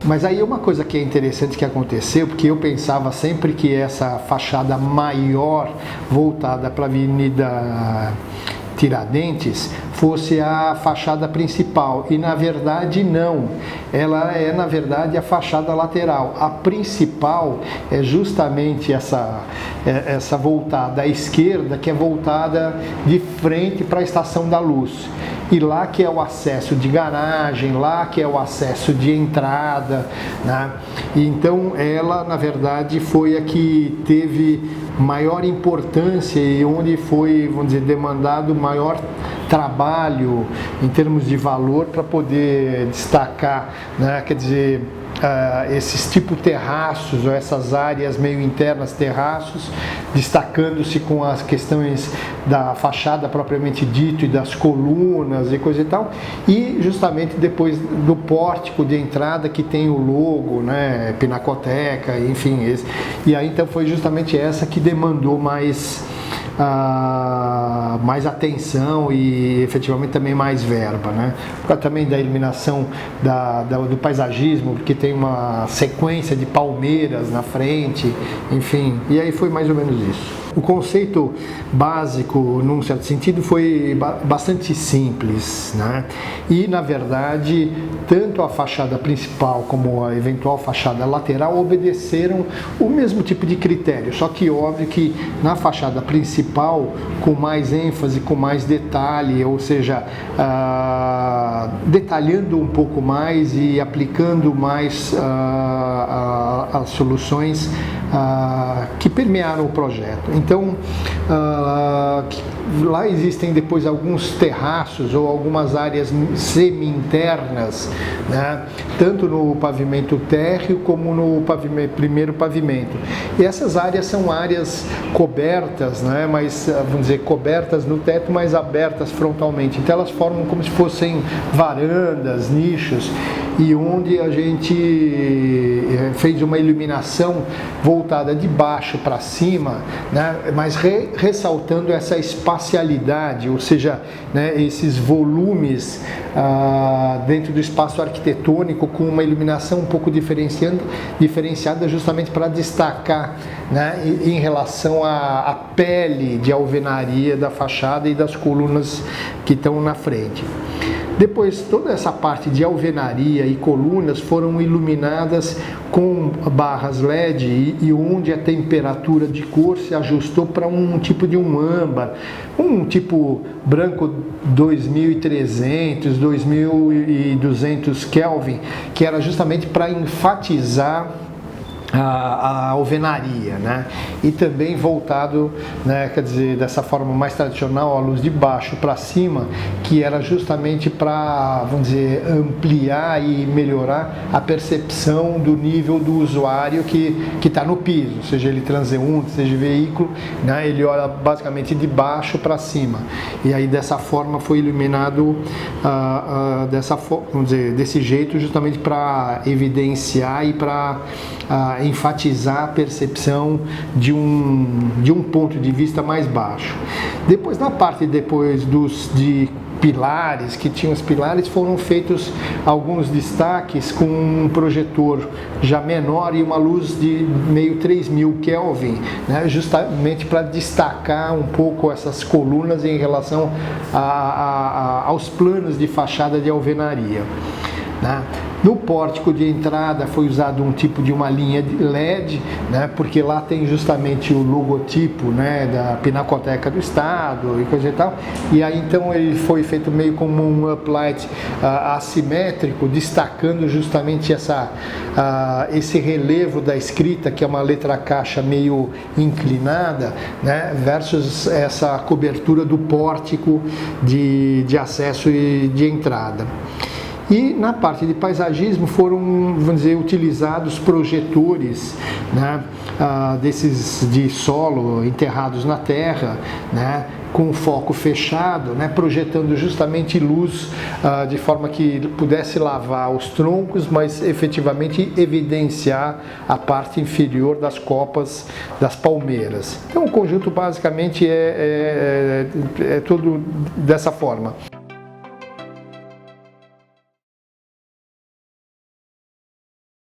Mas aí uma coisa que é interessante que aconteceu, porque eu pensava sempre que essa fachada maior voltada para a Avenida Tiradentes fosse a fachada principal, e na verdade não, ela é na verdade a fachada lateral. A principal é justamente essa voltada à esquerda, que é voltada de frente para a Estação da Luz, e lá que é o acesso de garagem, lá que é o acesso de entrada, né? E então ela na verdade foi a que teve maior importância e onde foi, vamos dizer, demandado maior trabalho em termos de valor para poder destacar, né? Quer dizer, esses tipo terraços ou essas áreas meio internas terraços, destacando-se com as questões da fachada propriamente dito e das colunas e coisa e tal, e justamente depois do pórtico de entrada que tem o logo, né, Pinacoteca, enfim, e aí então foi justamente essa que demandou mais atenção e efetivamente também mais verba, né? Por causa também da iluminação do paisagismo, porque tem uma sequência de palmeiras na frente, enfim, e aí foi mais ou menos isso. O conceito básico, num certo sentido, foi bastante simples, né? E, na verdade, tanto a fachada principal como a eventual fachada lateral obedeceram o mesmo tipo de critério, só que óbvio que na fachada principal, com mais ênfase, com mais detalhe, ou seja, detalhando um pouco mais e aplicando mais as soluções que permearam o projeto. Então, lá existem depois alguns terraços ou algumas áreas semi-internas, né? Tanto no pavimento térreo como no primeiro pavimento. E essas áreas são áreas cobertas, né? Mas, vamos dizer, cobertas no teto, mas abertas frontalmente. Então elas formam como se fossem varandas, nichos, e onde a gente fez uma iluminação voltada de baixo para cima, né? Mas ressaltando essa espacialidade, ou seja, né, esses volumes dentro do espaço arquitetônico, com uma iluminação um pouco diferenciada justamente para destacar, né, em relação à pele de alvenaria da fachada e das colunas que estão na frente. Depois, toda essa parte de alvenaria e colunas foram iluminadas com barras LED e onde a temperatura de cor se ajustou para um tipo de um âmbar, um tipo branco 2300, 2200 Kelvin, que era justamente para enfatizar a alvenaria, né? E também voltado, né, quer dizer, dessa forma mais tradicional, a luz de baixo para cima, que era justamente para, vamos dizer, ampliar e melhorar a percepção do nível do usuário que está no piso, seja ele transeunte, seja veículo, né? Ele olha basicamente de baixo para cima, e aí dessa forma foi iluminado vamos dizer, desse jeito, justamente para evidenciar e para enfatizar a percepção de um ponto de vista mais baixo. Depois, na parte de pilares, que tinham os pilares, foram feitos alguns destaques com um projetor já menor e uma luz de meio 3000 Kelvin, né, justamente para destacar um pouco essas colunas em relação aos planos de fachada de alvenaria, né? No pórtico de entrada foi usado um tipo de uma linha de LED, né, porque lá tem justamente o logotipo, né, da Pinacoteca do Estado e coisa e tal, e aí então ele foi feito meio como um uplight assimétrico, destacando justamente esse relevo da escrita, que é uma letra caixa meio inclinada, né, versus essa cobertura do pórtico de acesso e de entrada. E na parte de paisagismo foram, vamos dizer, utilizados projetores, né, desses de solo enterrados na terra, né, com foco fechado, né, projetando justamente luz de forma que pudesse lavar os troncos, mas efetivamente evidenciar a parte inferior das copas das palmeiras. Então o conjunto basicamente é todo dessa forma.